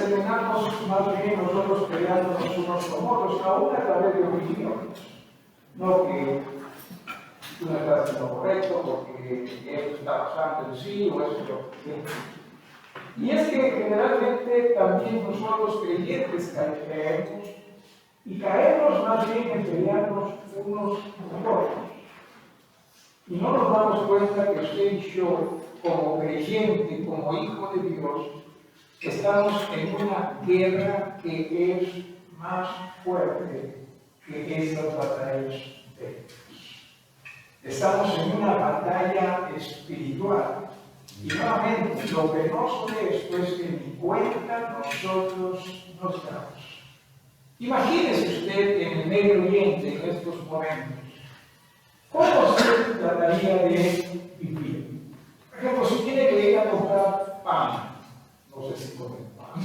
terminamos más bien nosotros peleándonos unos con otros, aún a través de opiniones. No que tú no estás haciendo correcto, porque esto está pasando en sí, o eso. Y es que generalmente también nosotros creyentes caemos, y caemos más bien en pelearnos unos con otros. Y no nos damos cuenta que usted y yo, como creyente, como hijo de Dios, estamos en una guerra que es más fuerte que esas batallas bélicas. Estamos en una batalla espiritual. Y nuevamente, lo penoso de esto es que ni cuenta nosotros nos damos. Imagínese usted en el Medio Oriente en estos momentos. ¿Cómo se trataría de vivir? Por ejemplo, si tiene que ir a comprar pan, no sé si comen pan,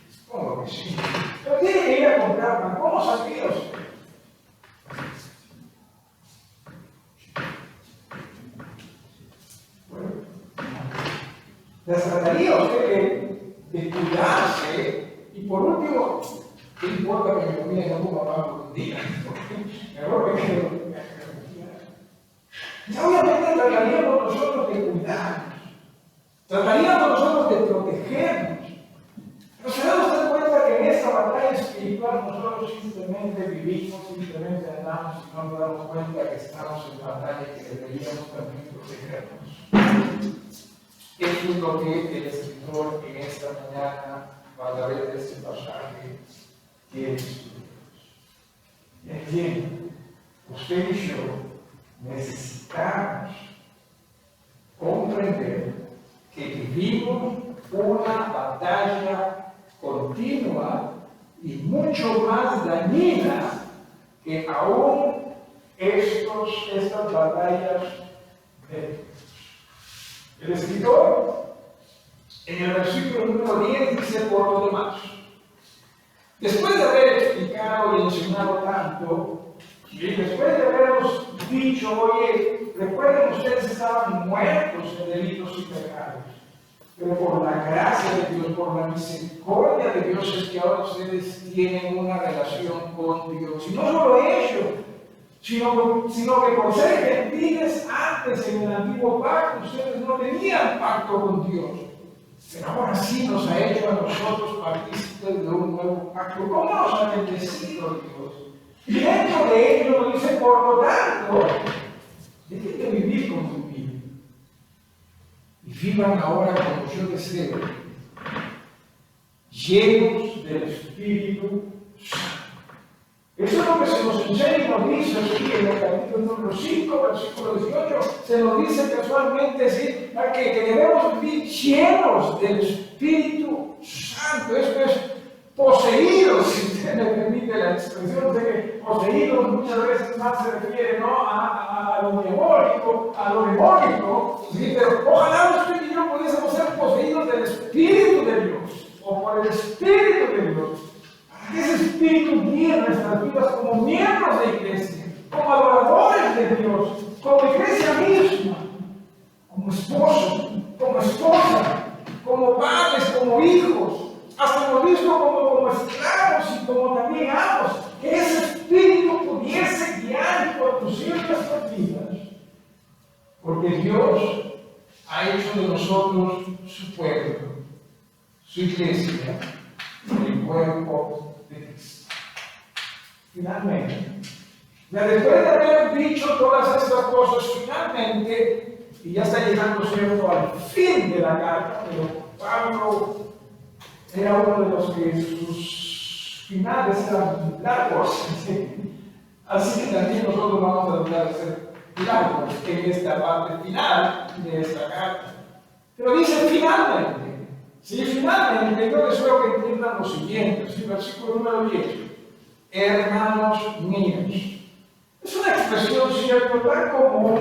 supongo que sí, pero tiene que ir a comprar pan, ¿cómo saldría usted? Bueno, trataría usted de cuidarse y por último, ¿qué importa que me comida en algún momento un día? Mejor que quede. Y obviamente trataríamos nosotros de cuidarnos, trataríamos nosotros de protegernos. Pero se da usted cuenta que en esta batalla espiritual nosotros simplemente vivimos, simplemente andamos y no nos damos cuenta que estamos en batalla y que deberíamos también protegernos. Eso es lo que el escritor en esta mañana, a través de este pasaje, quiere estudiar. Y aquí, usted y yo necesitamos comprender que vivimos una batalla continua y mucho más dañina que aún estas batallas bélicas. El escritor en el versículo número 10 dice: por lo demás, después de haber explicado y enseñado tanto, y después de habernos dicho, oye, recuerden, ustedes estaban muertos en delitos y pecados, pero por la gracia de Dios, por la misericordia de Dios, es que ahora ustedes tienen una relación con Dios. Y no solo ello, sino que por ser gentiles antes en el antiguo pacto, ustedes no tenían pacto con Dios. Pero ahora sí nos ha hecho a nosotros partícipes de un nuevo pacto. ¿Cómo nos ha bendecido Dios? Y dentro de ello nos dice, por lo tanto, dejen de vivir como vivían. Y vivan ahora como yo deseo, llenos del Espíritu Santo. Eso es lo que se nos enseña y nos dice aquí en el capítulo número 5, versículo 18. Se nos dice casualmente ¿sí? que debemos vivir llenos del Espíritu Santo. Esto es poseídos, si usted me permite la expresión de que poseídos muchas veces más se refiere ¿no? a lo diabólico, a lo demónico, ¿sí? Pero ojalá usted y yo pudiésemos ser poseídos del Espíritu de Dios, o por el Espíritu de Dios, para que ese Espíritu guíe nuestras vidas como miembros de iglesia, como adoradores de Dios, como iglesia misma, como esposos, como esposa, como padres, como hijos. Hasta hemos visto como esclavos y como también amos, que ese Espíritu pudiese guiar y conducir nuestras vidas. Porque Dios ha hecho de nosotros su pueblo, su iglesia, el cuerpo de Cristo. Finalmente, después de haber dicho todas estas cosas, finalmente, y ya está llegando cierto al fin de la carta, pero Pablo era uno de los que sus finales eran largos, así que también nosotros vamos a tratar de ser largos en esta parte final de esta carta. Pero dice finalmente, sí, finalmente, yo deseo que entiendan lo siguiente, ¿sí? Versículo número 10, hermanos míos. Es una expresión, cierto, tan común,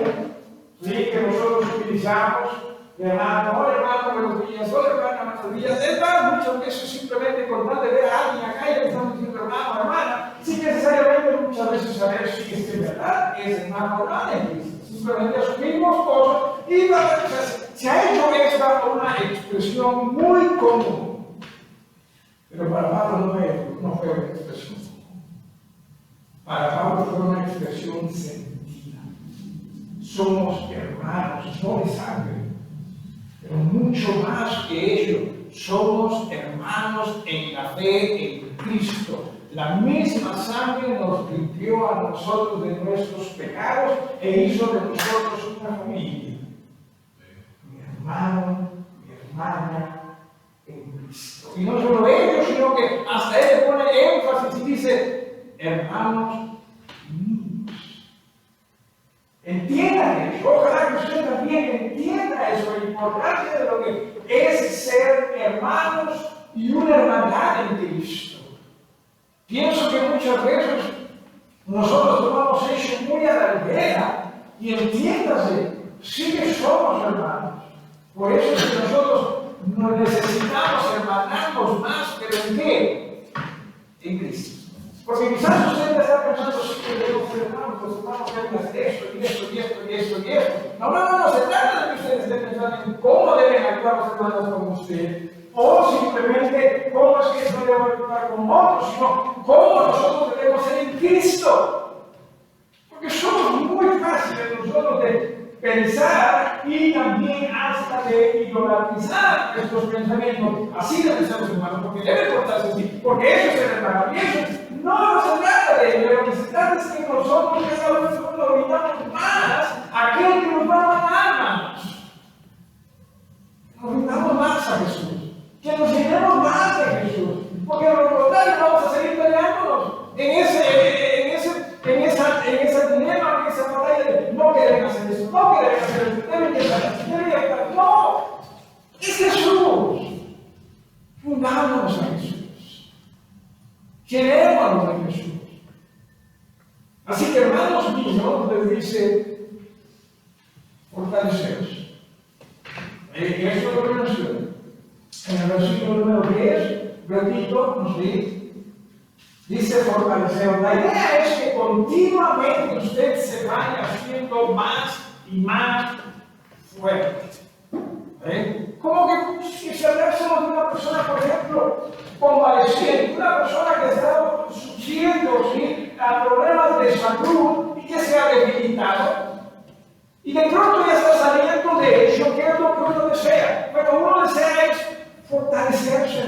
¿sí? Que nosotros utilizamos. Hermano, hola hermano, buenos días, hola hermana, buenos días. Es más, muchas veces simplemente con tal de ver a alguien acá y le estamos diciendo hermano, hermana, sin necesariamente muchas veces saber si es que en verdad es hermano o hermana en Cristo. Simplemente asumimos cosas y se ha hecho esta una expresión muy común. Pero para Pablo no fue una expresión. Para Pablo fue una expresión sentida. Somos hermanos, no de sangre, pero mucho más que ello. Somos hermanos en la fe en Cristo. La misma sangre nos limpió a nosotros de nuestros pecados e hizo de nosotros una familia. Mi hermano, mi hermana en Cristo. Y no solo ellos, sino que hasta él le pone énfasis y dice, hermanos míos. Entiendan eso. Ojalá que usted también entienda eso, la importancia de lo que es ser hermanos y una hermandad en Cristo. Pienso que muchas veces nosotros lo hemos hecho muy a la ligera y entiéndase, sí que somos hermanos. Por eso es que nosotros nos necesitamos hermanarnos más, pero ¿en qué? En Cristo. Porque quizás usted está pensando, sí que debemos ser hermanos, los hermanos deben hacer esto y esto y esto y esto y esto. No, se trata de que ustedes estén pensando en cómo deben actuar los hermanos con usted. O simplemente cómo es que esto debe actuar con otros, sino cómo nosotros debemos ser en Cristo. Porque somos muy fáciles nosotros de pensar y también hasta de idolatrizar estos pensamientos. Así deben ser los hermanos, porque deben portarse así, porque eso es el hermano. Y eso no se trata de ello, lo que se trata es que nosotros cada vez nos olvidamos más a aquel que nos va a amar más. Nos olvidamos más a Jesús. Que nos llenemos más de Jesús, porque de lo contrario vamos a seguir peleándonos en esa dilema, en esa batalla de no querer hacer eso, no querer hacer eso, deben estar así, deben estar. No, es Jesús. Fundámonos a Jesús. Querémonos a Jesús. Así que, hermanos míos, les dice, fortaleceros. Eso es lo que menciona. En el versículo número 10, repito, nos dice fortaleceros. La idea es que continuamente usted se vaya haciendo más y más fuerte. Como que si hablásemos de una persona, por ejemplo, convaleciente, una persona que está sufriendo a problemas de salud y que se ha debilitado. Y de pronto ya está saliendo de ello, ¿qué es lo que uno desea? Bueno, uno desea es fortalecerse,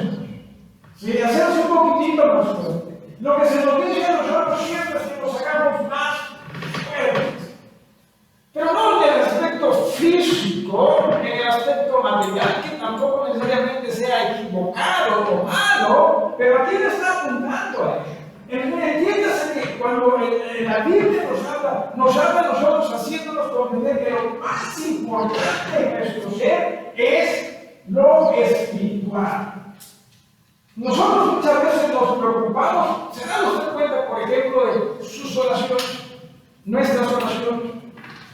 y hacerse un poquitito más fuerte. Lo que se nos dice a nosotros siempre es que nos hagamos más fuertes. Pero no en el aspecto físico, en el aspecto material, que tampoco necesariamente sea equivocado o malo, pero aquí le está apuntando a ello. Entiéndase que cuando la Biblia nos habla a nosotros haciéndonos comprender que lo más importante de nuestro ser es lo espiritual. Nosotros muchas veces nos preocupamos, ¿se da usted cuenta, por ejemplo, de sus oraciones, nuestras oraciones?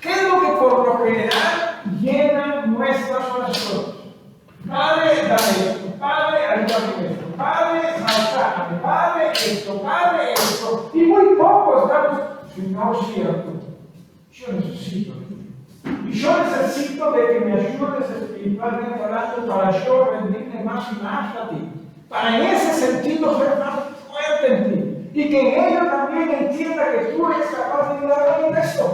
¿Qué es lo que por lo general llena nuestras oraciones? Padre, dame esto, Padre, ayúdame en esto, Padre, sálvame, Padre, esto, y muy poco estamos, Señor, cierto, yo necesito. Y yo necesito de que me ayudes espiritualmente hablando para yo rendirme más y más a ti. Para en ese sentido ser más fuerte en ti. Y que en ello también entienda que tú eres capaz de ayudarme en esto.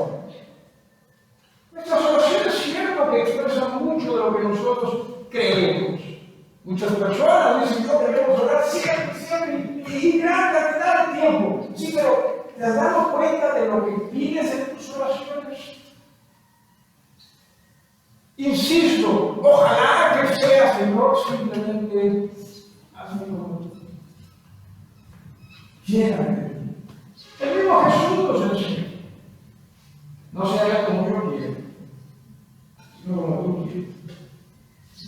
Nuestras oraciones es cierto que expresan mucho de lo que nosotros creemos. Muchas personas dicen que debemos orar siempre, y gran cantidad de tiempo. Sí, pero ¿te has dado cuenta de lo que pides en tus oraciones? Insisto, ojalá que sea, Señor, simplemente hazme como tú. Lléname. El mismo Jesús nos enseña. No se haga como yo quiero, sino como tú quieres.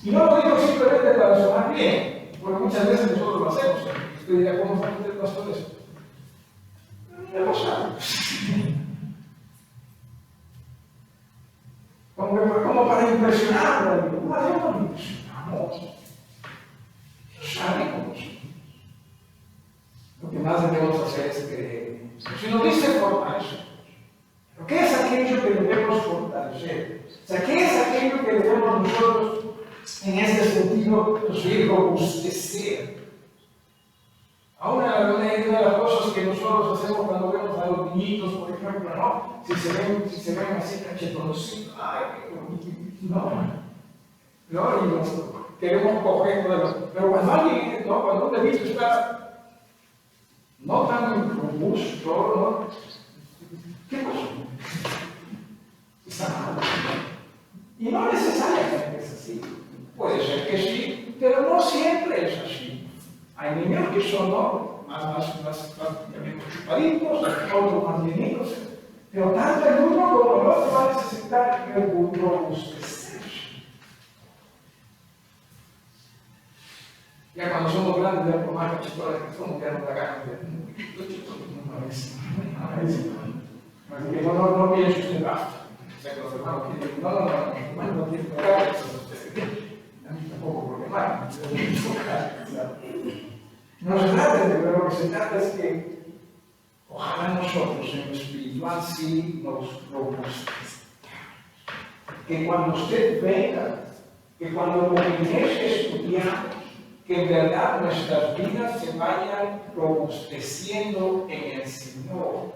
Y no lo digo simplemente para sonar bien, porque muchas veces nosotros lo hacemos. Usted dirá, ¿cómo está usted pastor eso? Ya lo sabe. Como para impresionar a Dios. No, Dios no lo impresionamos. Dios sabe cómo somos. Lo que más debemos hacer es creer. Si nos dice fortalecer, ¿pero qué es aquello que debemos fortalecer? O sea, ¿qué es aquello que debemos nosotros, en este sentido, robustecer? Una de las cosas que nosotros hacemos cuando vemos a los niñitos, por ejemplo, ¿no? Si se ven así cachetoncitos, ay, qué bonito, no, y nos queremos coger todo eso. Pero cuando alguien, ¿no? Cuando un bebito está no tan robusto, ¿no? ¿Qué pasó? Está mal. Y no necesariamente es así. Puede ser que sí, pero no siempre es así. Hay niños que son más chupaditos, otros más llenitos, pero tanto el uno como el otro va a necesitar robustecer. Ya cuando somos grandes, ya por más cachetones que somos, ya nos da ganas de así que no piense usted basta. No tiene que pagar eso. A mí tampoco, porque mal. No se trata de lo que se trata es que ojalá nosotros en lo espiritual sí nos robustezcamos. Que cuando usted venga, que cuando lo que estudiamos, que en verdad nuestras vidas se vayan robusteciendo en el Señor.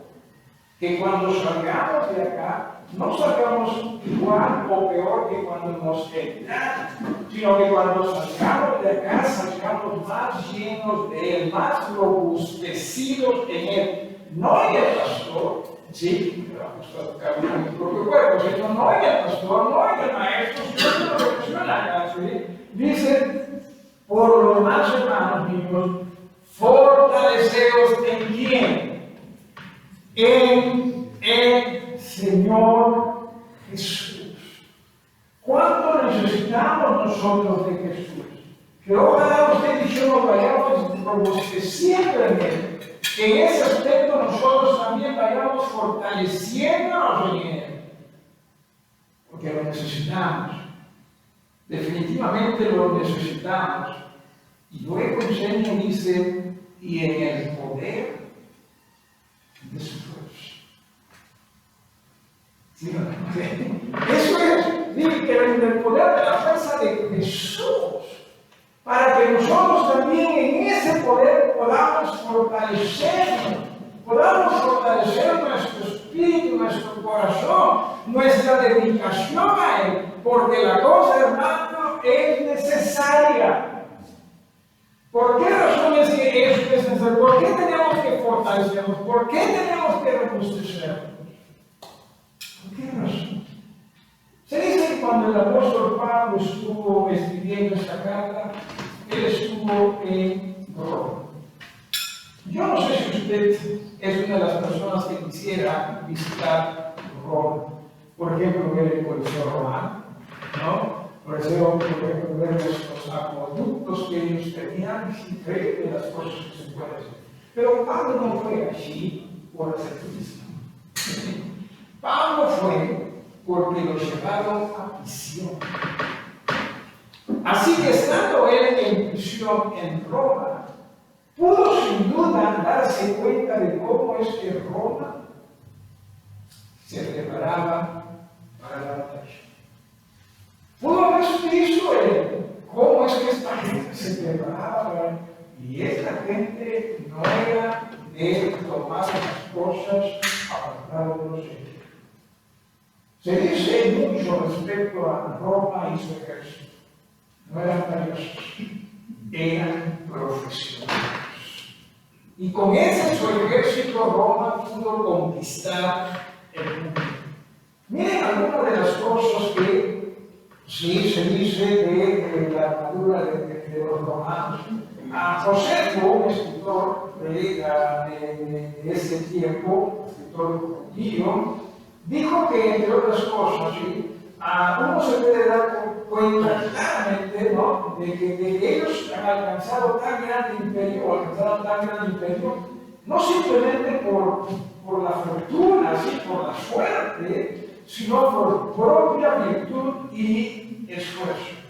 Que cuando salgamos de acá, no salgamos igual o peor que cuando nos entramos, sino que cuando salgamos de acá, salgamos más llenos de Él, más robustecidos en Él. No en el pastor, sí, pero vamos a tocar mi propio cuerpo, sino no en el pastor, no en el maestro, sino en lo que menciona acá, ¿sí? Dice, por lo demás, hermanos míos, fortaleceos en quién. En el Señor Jesús. ¿Cuánto necesitamos nosotros de Jesús? Que ojalá usted y yo nos vayamos robusteciendo en Él. Que en ese aspecto nosotros también vayamos fortaleciéndonos en Él. Porque lo necesitamos. Definitivamente lo necesitamos. Y luego enseña, dice, y en el poder de su fuerza. ¿Sí? Eso es, dice que en el poder de la fuerza de Jesús, para que nosotros también en ese poder podamos fortalecernos, podamos fortalecer nuestro espíritu, nuestro corazón, nuestra dedicación a Él, porque la cosa, hermano, es necesaria. ¿Por qué razón es que eso es necesario? ¿Por qué tenemos que fortalecernos? ¿Por qué tenemos que robustecernos? ¿Por qué razón? Se dice que cuando el apóstol Pablo estuvo escribiendo esta carta, él estuvo en Roma. Yo no sé si usted es una de las personas que quisiera visitar Roma. Por ejemplo, ver el Coliseo Romano, ¿no? Por ejemplo, ver los acueductos que ellos tenían, es increíble las cosas que se pueden hacer. Pero Pablo no fue allí por hacer turismo. Pablo fue porque lo llevaron a prisión. Así que estando él en prisión en Roma, pudo sin duda darse cuenta de cómo es que Roma se preparaba para la batalla. Pudo haber visto cómo es que esta gente se preparaba y esta gente no era de tomar las cosas apartadas de los hechos. Se dice mucho respecto a Roma y su ejército. No eran valiosos, eran profesionales. Y con ese su ejército Roma pudo conquistar el mundo. Miren algunas de las cosas que sí se dice de la armadura de los romanos. Josefo, un escritor de ese tiempo, escritor judío, dijo que, entre otras cosas, ¿sí? Uno se puede dar cuenta claramente, ¿no? de que ellos han alcanzado tan gran imperio, no simplemente por la fortuna, ¿sí? por la suerte, sino por propia virtud y esfuerzo.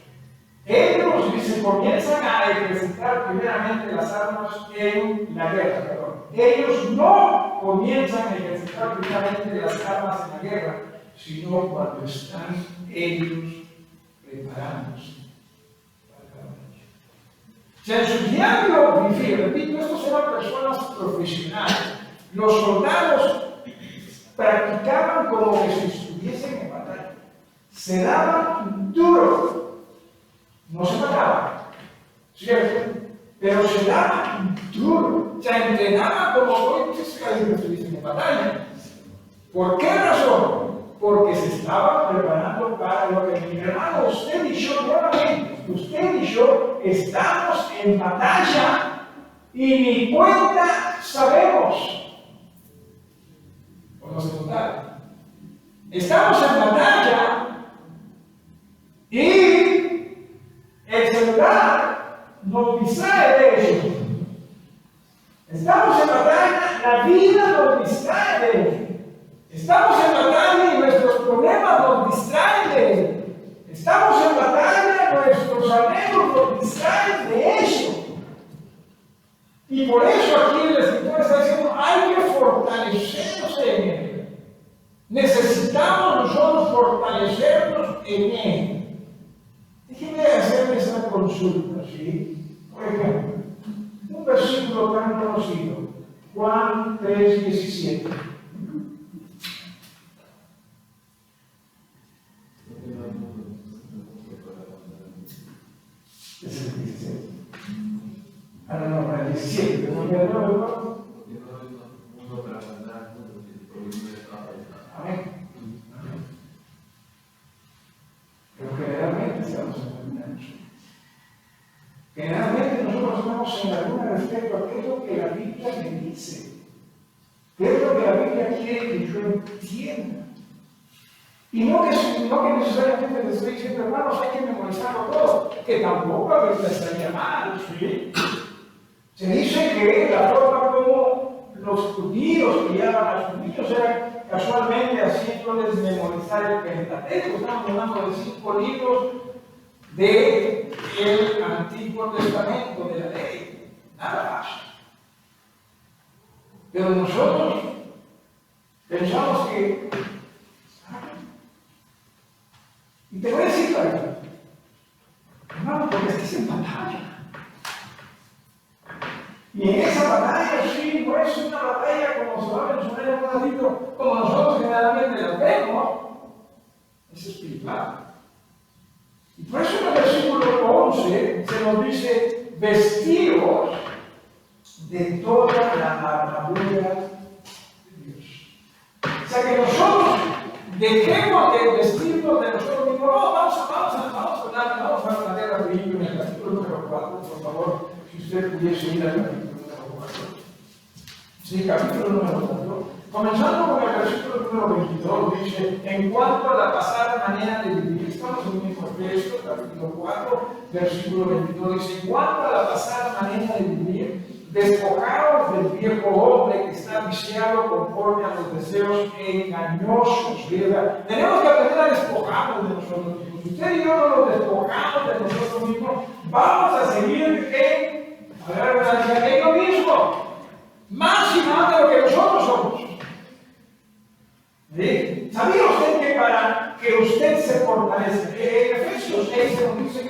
Ellos, dice, comienzan a ejercitar primeramente las armas en la guerra, perdón. Ellos no comienzan a ejercitar primeramente las armas en la guerra, sino cuando están ellos preparándose para la batalla. O sea, en su diario vivir, repito, estos eran personas profesionales. Los soldados practicaban como que si estuviesen en batalla. Se daban duro. No se mataban, ¿cierto? Pero se daban duro. Se entrenaban como hoy si estuviesen en batalla. ¿Por qué razón? Porque se estaban preparando para lo que mi hermano, usted y yo, nuevamente, usted y yo estamos en batalla y ni cuenta sabemos. ¿O no se contaron? Estamos en batalla y el celular nos distrae de eso. Estamos en batalla, la vida nos distrae de eso. Estamos en batalla y nuestros problemas nos distraen de él. Estamos en batalla, nuestros anhelos nos distraen de eso. Y por eso aquí el escritor está diciendo, hay que fortalecernos en él. Necesitamos nosotros fortalecernos en él. Déjenme hacerles una consulta, ¿sí? Por ejemplo, un versículo tan conocido, Juan 3:17. No, el 17. Amén. Pero generalmente estamos enfermos. Generalmente nosotros estamos en alguna respecto a qué es lo que la Biblia me dice. ¿Qué es lo que la Biblia quiere que yo entienda? Y no que necesariamente les estoy diciendo, hermanos, hay que memorizarlo todo, que tampoco a veces estaría mal, ¿sí? Se dice que la forma como los judíos criaban a sus niños era casualmente haciéndoles memorizar el Pentateuco. Estamos hablando de 5 libros del Antiguo Testamento, de la ley, nada más. Pero nosotros pensamos que... Y te voy a decir la verdad, hermano, porque estás en batalla. Y en esa batalla, sí, no es una batalla como se va a mencionar en un ratito, como nosotros generalmente la vemos, es espiritual. Y por eso en el versículo 11 se nos dice, vestidos de toda la armadura de Dios. O sea que nosotros dejemos de vestirnos de nosotros mismos. No, vamos a hablar rapidito en el capítulo número 4, por favor, si usted pudiese ir al capítulo número 4. Sí, capítulo número 4. Comenzando con el versículo número 22, dice, en cuanto a la pasada manera de vivir, estamos en el mismo texto, capítulo 4, versículo 22, dice, en cuanto a la pasada manera de vivir, despojaos del viejo hombre que está viciado conforme a los deseos engañosos, ¿verdad? Tenemos que aprender a despojarnos de nosotros mismos. Si usted y yo no nos despojamos de nosotros mismos, vamos a seguir en lo mismo, más y más de lo que nosotros somos. ¿Sí? ¿Sabía usted que para que usted se fortalezca, en Efesios 6 se nos dice que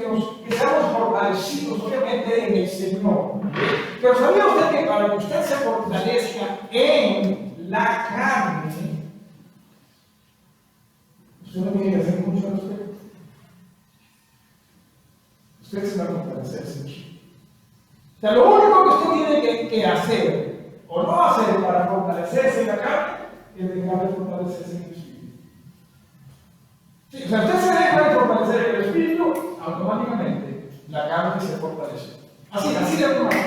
seamos fortalecidos, obviamente, en el Señor? ¿Sí? Pero ¿sabía usted que para que usted se fortalezca en la carne, usted no tiene que hacer mucho al respecto? Usted se va a fortalecer, sí. O sea, lo único que usted tiene que hacer o no hacer para fortalecerse en la carne es dejar de fortalecerse en el espíritu. Sí, o sea, usted se deja de fortalecer en el espíritu, automáticamente la carne se fortalece. Así de automático.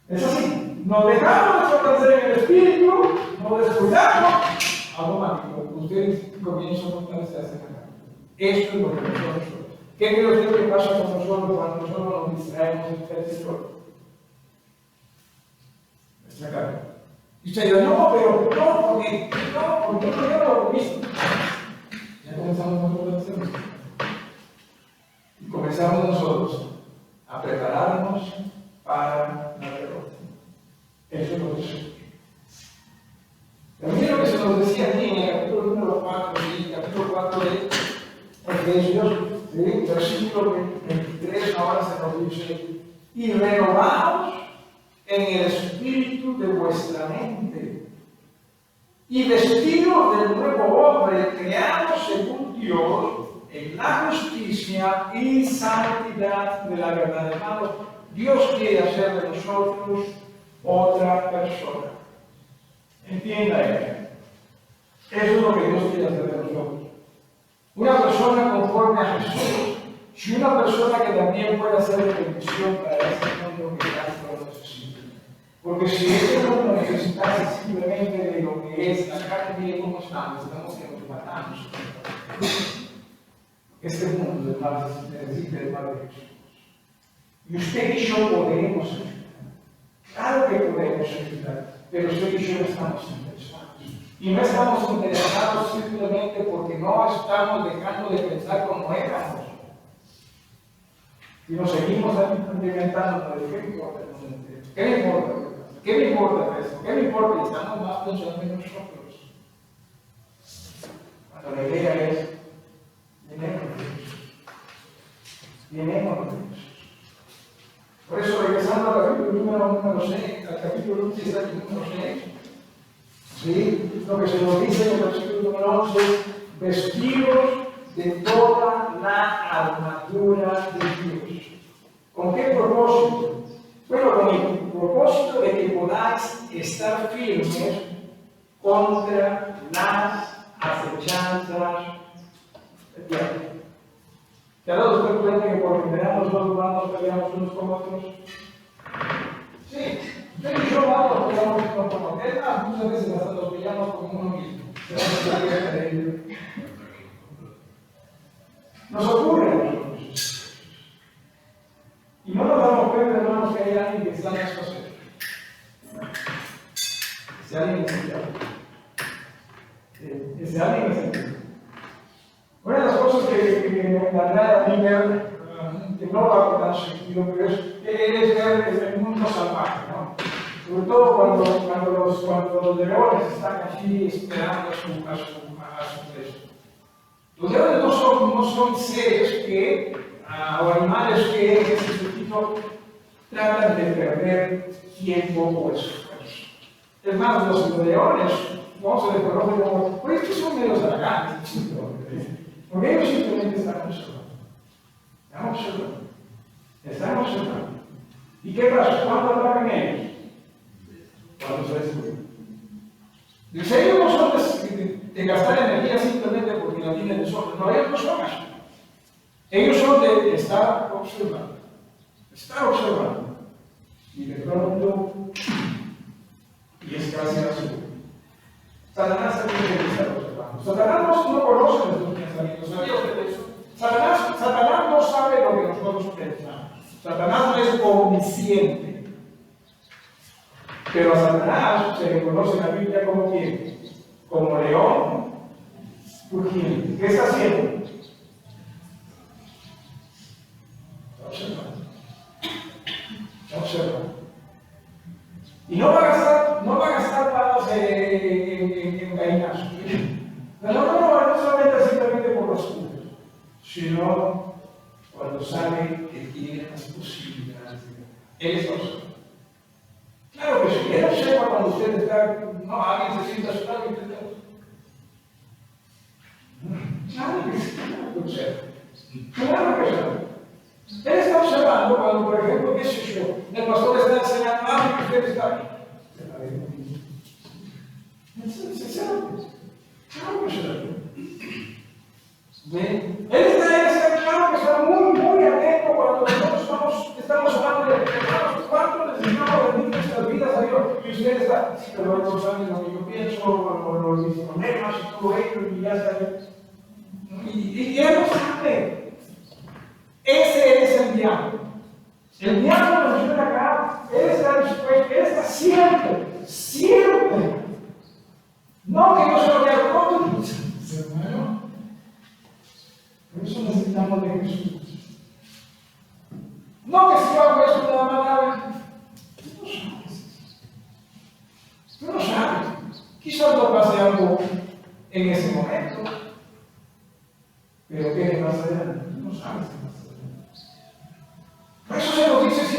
Es así. Nos dejamos de fortalecer en el espíritu, nos descuidamos, automático. Usted comienza a fortalecerse en la carne. Esto es lo que nosotros somos. ¿Qué cree usted que pasa con nosotros cuando nosotros nos distraemos en el Señor? Nuestra carne. Y usted dice, no, pero no, porque yo no lo he visto. Ya comenzamos a fortalecernos. Y comenzamos nosotros a prepararnos para la derrota. Eso es lo que sucede. También lo que se nos decía aquí en el capítulo número 4, sí, capítulo 4 de Efesios, ¿sí? Versículo 23 ahora se nos dice, y renovaos en el espíritu de vuestra mente, y vestidos del nuevo hombre, creados según Dios, en la justicia y santidad de la verdad. Hermanos, Dios quiere hacer de nosotros otra persona. Entienda eso. Eso es lo que Dios quiere hacer de nosotros. Una persona conforme a Jesús, y una persona que también pueda ser de bendición para este mundo que tanto lo necesita. Porque si este mundo necesitase simplemente de lo que es la carne, mire cómo estamos que nos matamos. Este mundo del mal necesita el mal de Jesús. Y usted y yo podemos ayudar. Claro que podemos ayudar, pero usted y yo no estamos interesados. Y no estamos interesados simplemente porque no estamos dejando de pensar como éramos. Y nos seguimos alimentando de qué importa el mundo entero. ¿Qué me importa? ¿Qué me importa eso? ¿Qué me importa? Y estamos más pensando en nosotros. Cuando la idea es, llenemos de Jesús. Llenemos de Jesús. Por eso, regresando al capítulo número 6, al capítulo 6, número 6, ¿sí? Lo que se nos dice en el versículo número 11, vestidos de toda la armadura de Dios. ¿Con qué propósito? Bueno, con el propósito de que podáis estar firmes contra las acechanzas del diablo. ¿Te ha dado usted cuenta que por lo general los dos humanos peleamos unos con otros? Sí, usted y yo vamos, peleamos unos con otros. Es más, muchas veces hasta los peleamos con uno mismo. Nos ocurre a nosotros. Y no nos damos cuenta, hermanos, que hay alguien que está en esta serie. Ese alguien es el diablo. Ese alguien es el diablo. Una de las cosas que me atrae a mí ver, que no lo hago tan sentido, pero es ver el mundo salvaje, ¿no? Sobre todo cuando los leones están allí esperando a su presa. Los leones no son seres o animales que en ese sentido tratan de perder tiempo o esfuerzo. Es más, los leones, vamos a reconocer como, pues estos son menos arrogantes, porque ellos simplemente están observando. Están observando. ¿Y qué pasa? ¿Cuándo atacan ellos? Cuando se descubren. Dice, ellos no son de gastar energía simplemente porque la tienen de sobra. No, ellos no son así. Ellos son de estar observando. Estar observando. Y de pronto, y es casi azul. Satanás también debe estar observando. Satanás no conoce nuestros pensamientos. ¿Sabía usted eso? Satanás no sabe lo que nosotros pensamos. Satanás no es omnisciente. Pero a Satanás se le conoce en la Biblia como quién? Como león rugiente. ¿Qué está haciendo? Está observando. Está observando. Y no va a gastar balas en gallinazos. No solamente simplemente por los puntos, sino cuando sabe que tiene las posibilidades de él está observando. Claro que sí, él observa cuando usted está, alguien se sienta asustado y usted está. Claro que sí, claro que observa. Claro que observa. Él está observando cuando, por ejemplo, qué sé yo, el pastor está enseñando algo y usted está ahí. Claro que observa. ¿Ven? Él está claro que está muy atento cuando nosotros estamos hablando de cuánto necesitamos rendir nuestras vidas a Dios. Y usted está, sí, pero no saben lo que yo pienso, o mis problemas y todo ello, y ya está. Y él no sabe. Ese es el diablo. El diablo nos viene acá, él está dispuesto, él está siempre. No que yo se lo diga todo, hermano. Por eso necesitamos de Jesús. No que si yo hago eso nada más, tú no sabes. Quizás no pase algo en ese momento, pero ¿qué más adelante? Tú no sabes.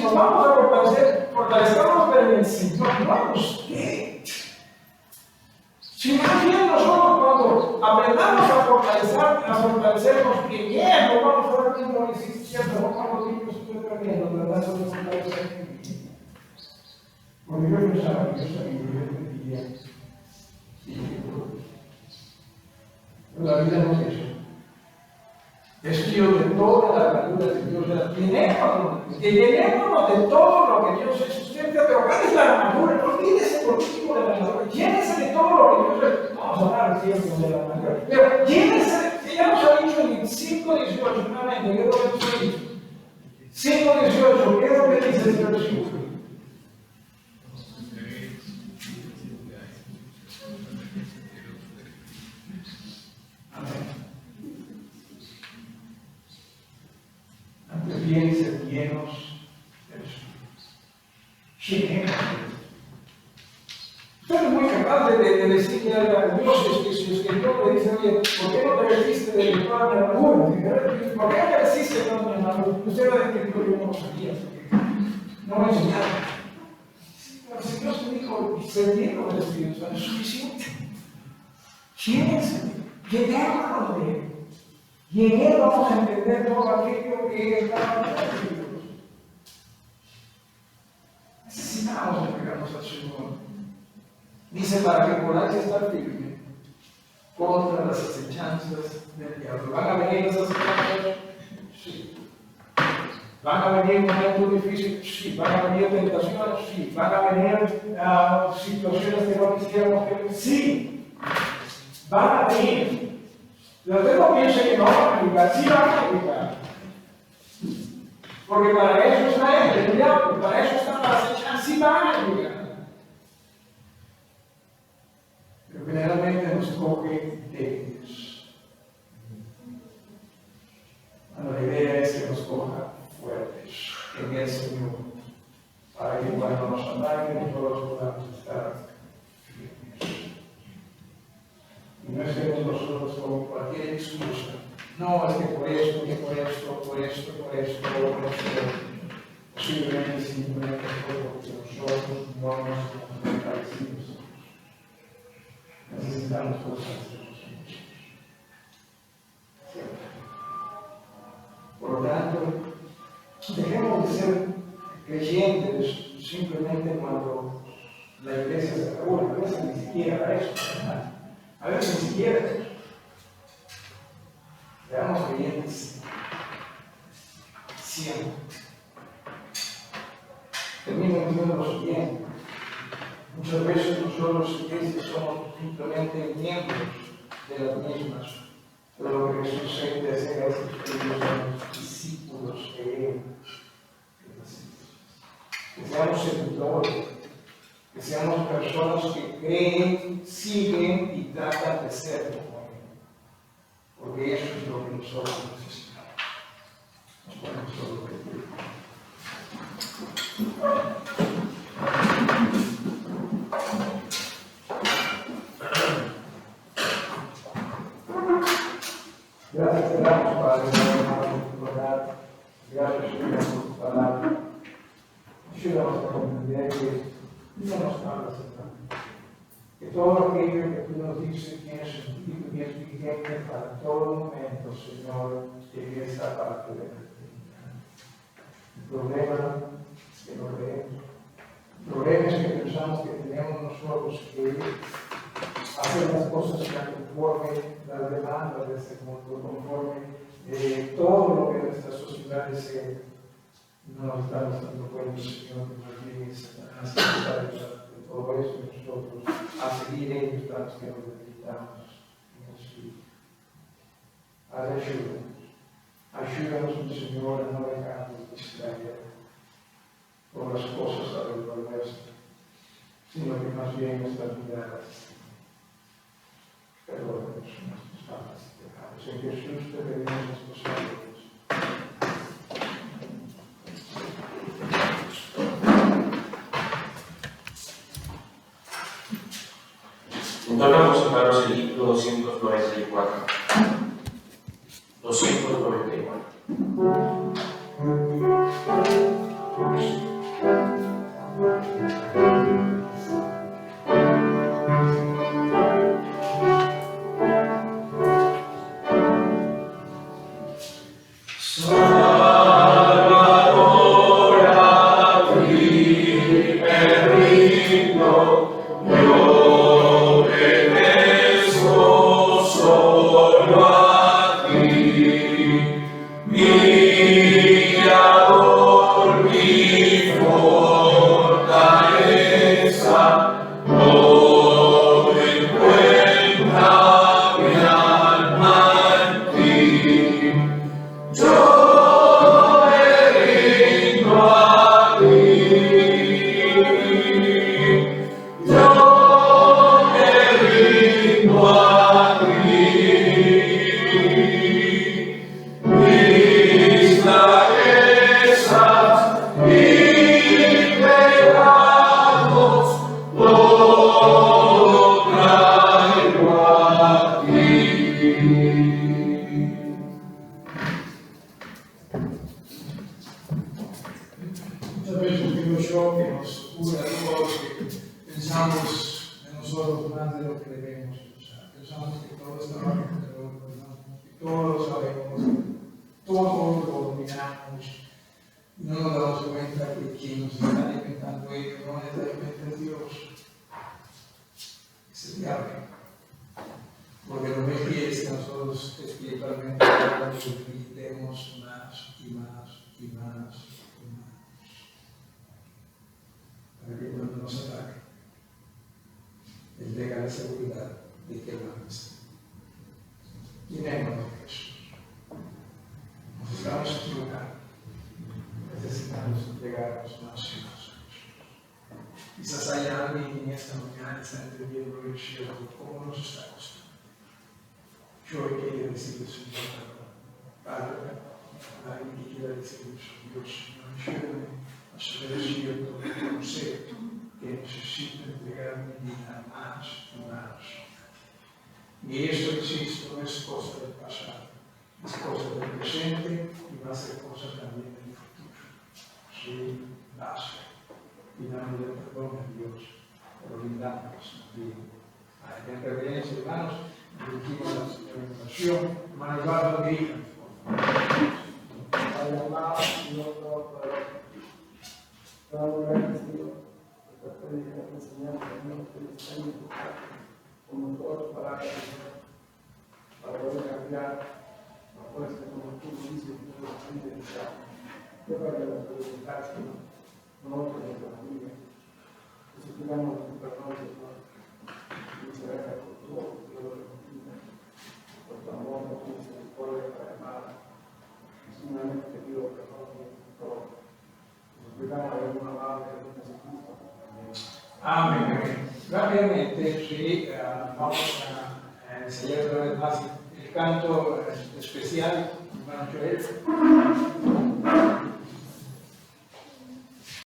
nos vamos a fortalecer, fortalezcamos pero en el Señor, no en usted. Si más bien nosotros cuando aprendamos a fortalecernos primero, vamos a ver cómo existe cierto, no cuando niños estoy perdiendo, ¿verdad? Eso no fortalecer. Porque yo pensaba que esa Biblia entendía. Pero la vida no es eso. Es Dios de toda la armadura de Dios. Llenémonos de todo lo que Dios es. Sustenta, pero ¿cuál es la armadura? No olvídese por último de la armadura. Llénese de todo lo que Dios es. Vamos a hablar siempre de la armadura. Pero llénese, ya nos ha dicho en 5:18, nuevamente, ¿qué es lo que dice? 5:18, ¿qué es lo que dice el versículo? Antes bien ser llenos del Espíritu. Llenemos. Usted es muy capaz de decirle a Dios, si es que Dios le dice, oye, ¿por qué no te vestiste de toda mi armadura? ¿Por qué no te vestiste de toda mi armadura? Usted va a decir que yo no lo sabía, no me enseñaron. Pero si Dios te dijo, ser lleno del Espíritu Santo es suficiente. Llénense, llenémonos de Él. Y en Él vamos a entender todo aquello que es la palabra de Dios. Necesitamos entregarnos al Señor. Dice, para que podáis estar firme contra las acechanzas del diablo. ¿Van a venir esas acechanzas? Sí. ¿Van a venir momentos difíciles? Sí. ¿Van a venir tentaciones? Sí. ¿Van a venir situaciones que no quisiéramos que? Sí. Van a venir. Pero usted no piense que no van a llegar, sí van a llegar. Porque para eso está Él, el diablo, para eso están las acechanzas, sí van a llegar. Pero generalmente nos coge débiles. Bueno, la idea es que nos coja fuertes en el Señor, para que cuando nos ataquen nosotros podamos estar firmes. Y no estemos nosotros con cualquier excusa. No, es que por esto, simplemente porque nosotros no nos fortalecimos. Necesitamos fortalecernos en nosotros. Por lo tanto, dejemos de ser creyentes simplemente cuando la iglesia se reúne. A veces ni siquiera para eso, ¿verdad? A veces ni siquiera eso. Seamos creyentes siempre. Termino diciendo lo siguiente. Muchas veces nosotros, iglesias, somos simplemente miembros de las mismas. Pero lo que Jesús quiere hacer es que ellos sean discípulos de Él. Que seamos servidores. Que seamos personas que creen, siguen y tratan de ser como Él. Porque eso es lo que nosotros necesitamos. Nos ponemos todo de pie. Gracias te damos, Padre, por tu verdad. Gracias, Señor, por tu palabra. Ayúdanos a comprender que no nos hablas, Señor. Que todo aquello que tú nos dices tiene sentido y es vigente para todo momento, Señor, en esta parte de la vida. El problema es que no creemos. El problema es que pensamos que tenemos nosotros que hacer las cosas conforme las demandas de este mundo, conforme todo lo que nuestra sociedad desea. No nos estamos dando cuenta, Señor, que nos viene Satanás a usar de todo eso nosotros, a seguir ellos planos que nos necesitamos en el Espíritu. Ayúdanos, mi Señor, a no dejarnos distraer por las cosas alrededor nuestro, sino que más bien nuestras miradas. Perdónanos nuestros padres y pecados. En Jesús te pedimos nuestros saludos. Entonces vamos a parar el libro 294. 294. Muchas veces digo yo que nos ocurre a todos que pensamos en nosotros más de lo que debemos pensar. Pensamos que todo está bien, pero pensamos que todo lo sabemos, todo lo dominamos. Y no nos damos cuenta que quien nos está alimentando ello no necesariamente es Dios, es el diablo. Porque lo que quiere es que nosotros espiritualmente nos limitemos más y más y más y más. Para que cuando nos ataque, Él tenga la seguridad de que Él va a vencer. Miremos a Jesús. Nos estamos equivocando. Necesitamos llegarnos más y más a Jesús. Quizás haya alguien en esta mañana que está entendiendo el cielo, cómo nos está costando. Yo quiero decirle, Señor, Padre, a alguien que quiera decirle, Dios, ayúdame a saber cierto, reconocer que necesito entregar mi vida más y más. Y eso, insisto, no es cosa del pasado, es cosa del presente y va a ser cosa también del futuro. Sí, basta. Pidámosle perdón a Dios por brindarnos también. En reverencia, hermanos, dirigimos la oración. Hermano Eduardo, diríjanos, por favor. Padre amado, Señor Todopoderoso, te damos gracias, Señor, por esta predicación, enseñanza, Señor, que nos está en tu casa, como todas tus palabras, Señor, para poder cambiar la fuerza, como tú dices, Señor, la gente de Dios. Yo para que nos preguntas, Señor, nosotros y nuestra familia, te suplicamos tu perdón, Señor, y muchas gracias por todo, Dios, por tu amor, por tu misericordia, Padre amado. Simplemente te pido perdón por todo. Nos suplicamos a Dios amado de Jesucristo. Amén. Amén. Rápidamente, sí, vamos a ensayar otra vez más el canto especial, hermano Joel.